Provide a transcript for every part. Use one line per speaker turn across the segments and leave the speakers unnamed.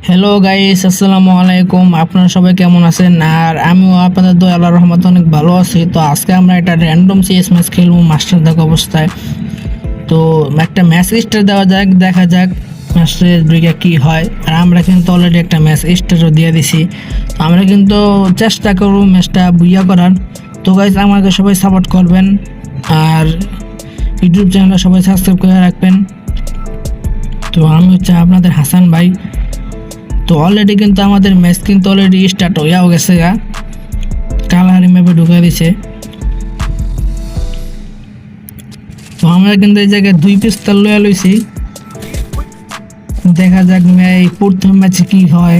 Hello guys, আসসালামু আলাইকুম। আপনারা সবাই কেমন আছেন? আর আমিও আপনাদের দয়া আল্লাহর রহমতে অনেক ভালো আছি। তো আজকে আমরা একটা র্যান্ডম সিএস ম্যাচ খেলবো মাস্টার থাকা অবস্থায়। তো একটা ম্যাচ স্টার দেওয়া যাক, দেখা যাক ম্যাচের দিকে কী হয়। আর আমরা কিন্তু অলরেডি একটা ম্যাচ স্টারও দিয়ে দিছি। তো আমরা কিন্তু চেষ্টা করবো ম্যাচটা বুইয়া করার। তো গাইস, আমাকে সবাই সাপোর্ট করবেন আর ইউটিউব চ্যানেলটা সবাই সাবস্ক্রাইব করে রাখবেন। তো আমি হচ্ছে আপনাদের হাসান ভাই। তো অলরেডি কিন্তু আমাদের ম্যাচ কিন্তু অলরেডি স্টার্ট হয়েও গেছে গা, কালারি ম্যাপে ঢুকে দিছে। তো আমরা কিন্তু এই জায়গায় 2 পিস্তল লয়ে লইছি, দেখা যাক এই প্রথম ম্যাচে কি হয়।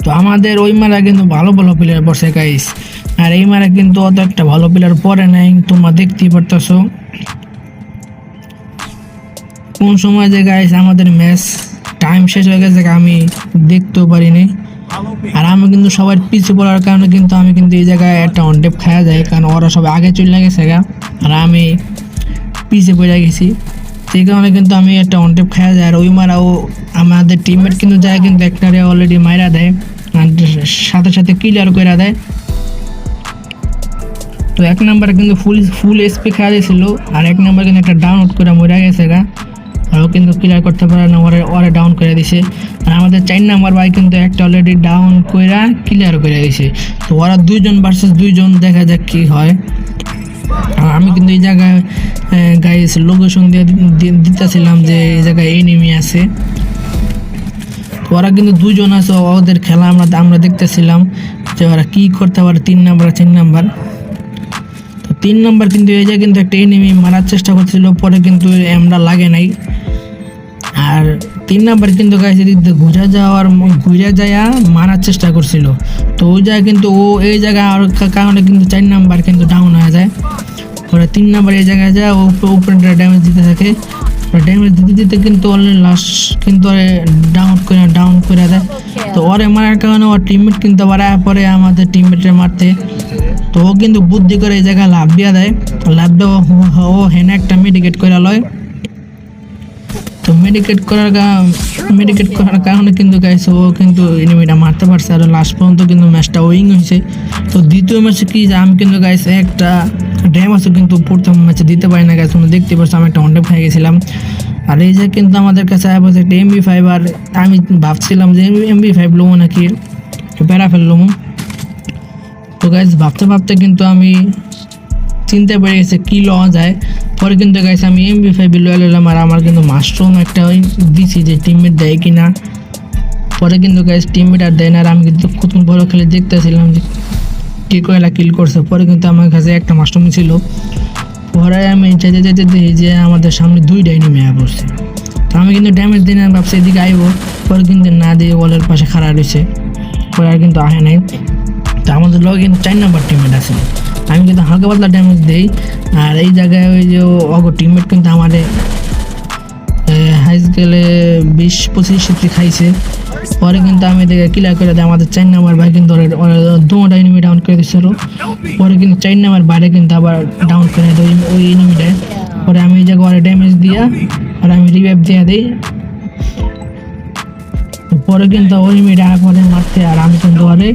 তো আমাদের ওই মারা কিন্তু ভালো ভালো প্লেয়ার বসে গাইস, আর এই মারা কিন্তু অত একটা ভালো প্লেয়ার পরে নাই, তোমরা দেখতেই পারতেছো কোন সময় যে গাইস আমাদের ম্যাচ টাইম শেষ হয়ে গেছে আমি দেখতেও পারিনি। আর আমি কিন্তু সবার পিছিয়ে পড়ার কারণে কিন্তু আমি কিন্তু এই জায়গায় একটা অনটেপ খাওয়া যায়, কারণ ওরা সবাই আগে চলে গেছে গা আর আমি পিছিয়ে পড়ে গেছি। সেই কারণে কিন্তু আমি একটা অনটেপ খাওয়া যায়। আর ওই মারাও আমাদের টিমমেট কিন্তু যায় কিন্তু একটারে অলরেডি মাইরা দেয়, আর সাথে সাথে ক্লিয়ার করে দেয়। তো 1 নাম্বার কিন্তু ফুল এসপি খাওয়া দিয়েছিল, আর 1 নাম্বার কিন্তু একটা ডাউনলোড করে মরে গেছে গা, আর ও কিন্তু ক্লিয়ার করতে পারে না, ওরে ডাউন করে দিছে। আর আমাদের 4 নাম্বার ভাই কিন্তু একটা অলরেডি ডাউন করে ক্লিয়ার করে দিছে। তো ওরা 2 জন ভার্সেস 2 জন, দেখা যাক কি হয়। আর আমি কিন্তু এই জায়গায় গাইস লোকেশন দিয়ে দিতেছিলাম যে এই জায়গায় এনিমি আছে। তো ওরা কিন্তু 2 জন আছে, ওদের খেলা আমরা দেখতেছিলাম যে ওরা কি করতে পারে। 3 নাম্বার 4 নাম্বার, তো 3 নাম্বার কিন্তু এই জায়গায় কিন্তু একটা এনিমি মারার চেষ্টা করছিল, পরে কিন্তু আমরা লাগে নাই। আর 3 নাম্বার কিন্তু গাইছে ঘুরে যাওয়া মারার চেষ্টা করছিল। তো ওই জায়গায় কিন্তু ও এই জায়গায় আর কারণে কিন্তু 4 নাম্বার কিন্তু ডাউন হয়ে যায়। ওরা 3 নাম্বার এই জায়গায় যায়, ও উপরে ড্যামেজ দিতে থাকে। ড্যামেজ দিতে দিতে কিন্তু অলরেডি লাস্ট কিন্তু ডাউন করে দেয়। তো ওরে মারার কারণে ওর টিমমেট কিন্তু আবার পরে আমাদের টিমমেটের মারতে। তো ও কিন্তু বুদ্ধি করে এই জায়গায় লাভ দিয়ে দেয়, লাভ দেওয়া ও হেনে একটা মেডিকেট করে লয়। তো মেডিকেট করার কারণে কিন্তু গাইস ও কিন্তু এনিমিটা মারতে পারছে, আর লাস্ট পর্যন্ত কিন্তু ম্যাচটা উইং হয়েছে। তো দ্বিতীয় ম্যাচে কি যে আমি কিন্তু গাইস একটা ড্যামেজও কিন্তু প্রথম ম্যাচে দিতে পারি না গাইস, তোমরা দেখতে পাচ্ছ আমি একটা অনটেপ খেয়ে গেছিলাম। আর এই যে কিন্তু আমাদের কাছে আছে একটা MB5, আর আমি ভাবছিলাম যে MB5 লোমো নাকি প্যারা ফেললাম। তো গাইস ভাবতে ভাবতে কিন্তু আমি চিনতে পেরে গেছে কি লওয়া যায়। পরে কিন্তু গাইছে আমি MB5 লয়ে নিলাম, আর আমার কিন্তু মাশরুম একটা দিছি যে টিমমেট দেয় কিনা। পরে কিন্তু গাইস টিমমেট আর দেয় না, আর আমি কিন্তু কত বড় খেলে দেখতেছিলাম যে কে কয়লা কিল করছে। পরে কিন্তু আমার কাছে একটা মাশরুম ছিল। পরে আমি যেতে যেতে দেখি যে আমাদের সামনে 2টা এনিমি পড়ছে। তো আমি কিন্তু ড্যামেজ দিই না, ভাবছি এদিকে আইব, পরে কিন্তু না দিয়ে ওয়ালের পাশে খাড়া রয়েছে, পরে আর কিন্তু আহে নাই। তো আমাদের লোক কিন্তু 4 নাম্বার টিমমেট আছে, আমি কিন্তু হালকা পাতলা ড্যামেজ দিই। আর এই জায়গায় ওই যে অগো টিমমেট কিন্তু আমাদের হাইস গেলে 20-25 খাইছে। পরে কিন্তু আমি দেখে ক্লিয়ার করে দিই আমাদের 4 নাম্বার ভাই কিন্তু দুটা এনিমি ডাউন করে দিচ্ছিল। পরে কিন্তু 4 নাম্বার বাইরে কিন্তু আবার ডাউন করে দেয় ওই এনিমিটায়। পরে আমি এই জায়গায় ওরা ড্যামেজ দিয়া আর আমি রিভাইভ দিয়ে দিই। পরে কিন্তু ওই এনিমিটা পরে মারতে, আর আমি কিন্তু ওরে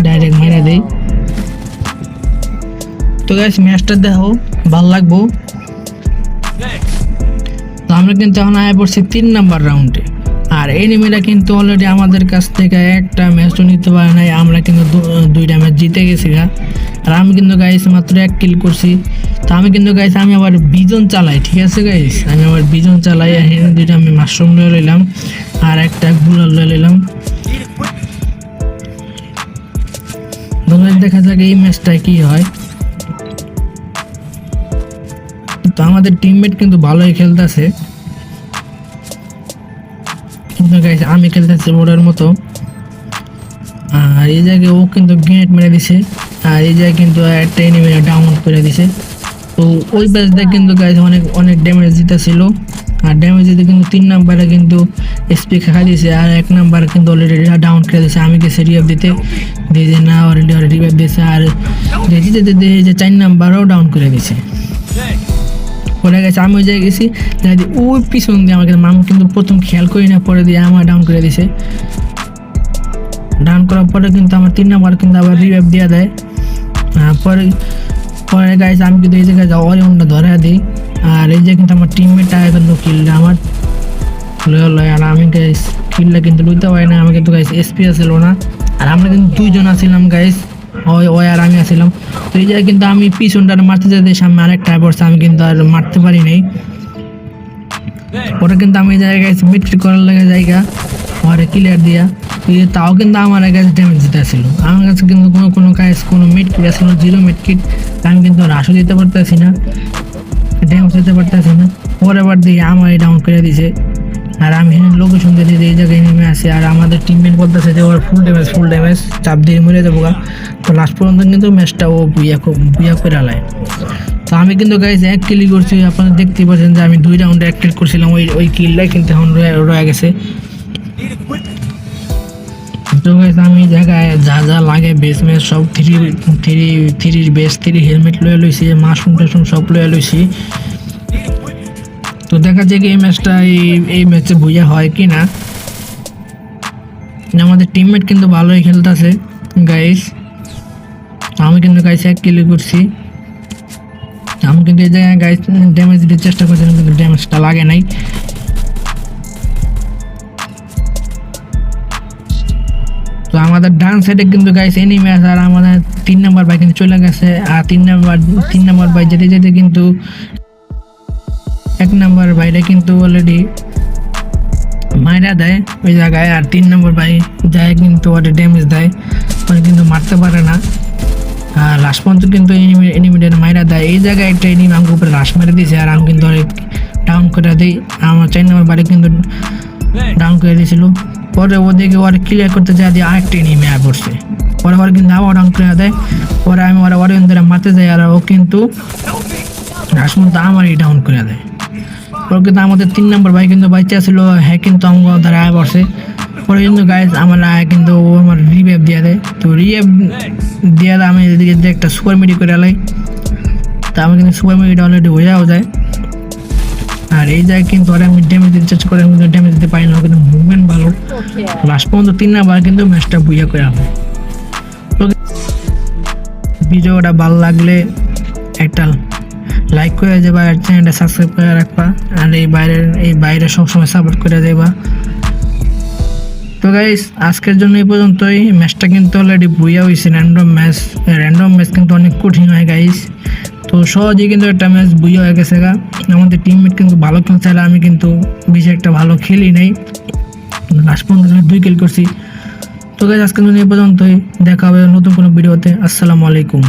ডাইরেক্ট মেরে দিই। তো গাইস ম্যাচটা দেখো, ভালো লাগবো। তো আমরা কিন্তু এখন আয় পড়ছি 3 নাম্বার রাউন্ডে, আর এনিমিরা কিন্তু অলরেডি আমাদের কাছ থেকে একটা ম্যাচও নিতে পারে নাই। আমরা কিন্তু 2টা ম্যাচ জিতে গেছি গা, আর আমি কিন্তু গাইস মাত্র 1 কিল করছি। তো আমি কিন্তু গাইস আমি আবার বিজন চালাই, ঠিক আছে গাইস, আমি আবার বিজন চালাই। আর 2টা আমি মাশরুম লয়ে নিলাম আর একটা গুলাল লয়ে নিলাম। দেখা যাক এই ম্যাচটায় কি হয়। তো আমাদের টিমমেট কিন্তু ভালোই খেলতেছে, কিন্তু গাইস আমি খেলতেছি ওর মতো। আর এই জায়গায় ও কিন্তু গ্রেনেড মেরে দিছে, আর এই জায়গায় কিন্তু একটা এনিমি ডাউন করে দিছে। তো ওই ব্যাচটা কিন্তু গাইস অনেক ড্যামেজ দিতেছিল, আর ড্যামেজ দিতে কিন্তু 3 নাম্বারে কিন্তু এসপি খাওয়া দিয়েছে, আর 1 নাম্বার কিন্তু অলরেডি ডাউন করে দিয়েছে। আমি গেছি রিভাইভ দিতে, দিয়ে না অলরেডি রিভাইভ দিয়েছে, আর দিতে যে 4 নাম্বারও ডাউন করে দিয়েছে। পরে গেছে, আমি ওই জায়গায় গেছি, ওই পিছন দিয়ে আমাকে আমি কিন্তু প্রথম খেয়াল করি না, পরে দিয়ে আমার ডাউন করে দিছে। ডাউন করার পরে কিন্তু আমার 3 নাম্বার কিন্তু আবার রিভাইভ দিয়ে দেয়। পরে পরে গাইস আমি কিন্তু এই জায়গায় অরিয়নটা ধরে দিই, আর এই যে কিন্তু আমার টিমমেটটা কিন্তু কিলটা আমার লয়, আর আমি গাইস কিলটা কিন্তু লইতে পারি না, আমি কিন্তু গাইস এসপি ছিল না, আর আমরা কিন্তু 2 জন আছিলাম গাইস, ওই আর আমি আছিলাম। তো এই জায়গায় কিন্তু আমি পিছনটা মারতে যেতে সামনে আরেকটা পড়ছে, আমি কিন্তু আর মারতে পারি নাই। পরে কিন্তু আমি এই জায়গায় মিট্রিক করার লাগে জায়গা আর ক্লিয়ার দিয়া, তাও কিন্তু আমার কাছে ড্যামেজ দিতে আসছিল। আমার কাছে কিন্তু কোনো কাজ কোনো মিড কিট আসছিল, 0 মিড কিট, আমি কিন্তু রাশও দিতে পারতেছি না, ড্যামেজ দিতে পারতেছি না। পরে আবার দিয়ে আমার ডাউন করে দিছে, আর আমি লোকেশন দিয়ে এই জায়গায় নেমে আসি, আর আমাদের টিমমেট বলতেছে যে ওর ফুল ড্যামেজ চাপ দিয়ে মরে যাবো। তো লাস্ট পর্যন্ত কিন্তু ম্যাচটা ও বুয়া করে আলায়। তো আমি কিন্তু গাইজ 1 কিল করছি, আপনারা দেখতে পাচ্ছেন যে আমি 2 রাউন্ডে 1 কিল করছিলাম, ওই কিলটাই কিন্তু এখন রয়ে গেছে। তো গাইজ আমি জায়গায় যা যা লাগে বেস ম্যাচ সব থ্রি বেস 3 হেলমেট লয়ে লইছি, মাশরুম টাশরুম সব লয়ে লইছি। তো দেখা যায় কি এই ম্যাচটা এই ম্যাচে বুঝা হয় কি না। আমাদের টিমমেট কিন্তু ভালোই খেলতেছে গাইস, আমি কিন্তু গাইস 1 কিল করছি। আমি কিন্তু এই জায়গায় গাইস ড্যামেজ দিতে চেষ্টা করছিলাম, কিন্তু ড্যামেজটা লাগে নাই। তো আমাদের ডান সাইডে কিন্তু গাইস এনিমি আছে, আর আমাদের 3 নাম্বার ভাই কিন্তু চলে গেছে, আর 3 নাম্বার ভাই যেতে যেতে কিন্তু 1 নাম্বার ভাইরা কিন্তু অলরেডি মাইরা দেয় ওই জায়গায়, আর 3 নম্বর ভাই যায় কিন্তু ওটা ড্যামেজ দেয়, মানে কিন্তু মারতে পারে না। আর লাস্ট পর্যন্ত কিন্তু এনিমিটা মাইরা দেয়। এই জায়গায় একটা এনিমি আমাকে উপরে রাশ মেরে দিয়েছে, আর আমি কিন্তু অনেক ডাউন করে দিই। আমার 4 নম্বর বাড়ি কিন্তু ডাউন করে দিয়েছিল। পরে ওদেরকে ওরা ক্লিয়ার করতে যায় দিয়ে আরেকটা এনিমি আয় পড়ছে, পরে ওরা কিন্তু আবার ডাউন করে দেয়। পরে আমি ওরা ধরে মারতে যাই, আর ও কিন্তু লাস্ট পর্যন্ত আমারই ডাউন করে দেয়। পরে কিন্তু আমাদের 3 নম্বর ভাই কিন্তু বাচ্চা ছিল, হ্যাঁ কিন্তু আমার দ্বারা আয় পড়ছে। পরে কিন্তু গাইজ আমার কিন্তু ও আমার রিভাইভ দিয়ে দেয়। তো রিভাইভ দিয়ে আমি এদিকে একটা সুপার মিডি করে আলাই, তা আমি কিন্তু সুপার মিডিটা অলরেডি হয়েও যায়। আর এই জায়গায় কিন্তু ওরা আমি ড্যামেজ দিতে চেষ্টা করে, আমি কিন্তু ড্যামেজ দিতে পারি না, কিন্তু মুভমেন্ট ভালো। লাস্ট পর্যন্ত 3 নাম্বার কিন্তু ম্যাচটা বুঝা করে হবে। ভিডিওটা ভালো লাগলে একটা লাইক করে যাবা, আর চ্যানেলটা সাবস্ক্রাইব করে রাখবা, আর এই বাইরে সবসময় সাপোর্ট করে যাবা। তো গাইস আজকের জন্য এই পর্যন্তই। ম্যাচটা কিন্তু অলরেডি বুইয়া হয়েছে, র্যান্ডম ম্যাচ কিন্তু অনেক কঠিন হয় গাইস। তো সহজেই কিন্তু একটা ম্যাচ বুইয়া হয়ে গেছে গা। আমাদের টিমমেট কিন্তু ভালো খেলছে, আর আমি কিন্তু বেশি একটা ভালো খেলি নাই, লাস্ট পর্যন্ত 2 কিল করছি। তো গাইস আজকের জন্য এই পর্যন্তই, দেখা হবে নতুন কোনো ভিডিওতে। আসসালামু আলাইকুম।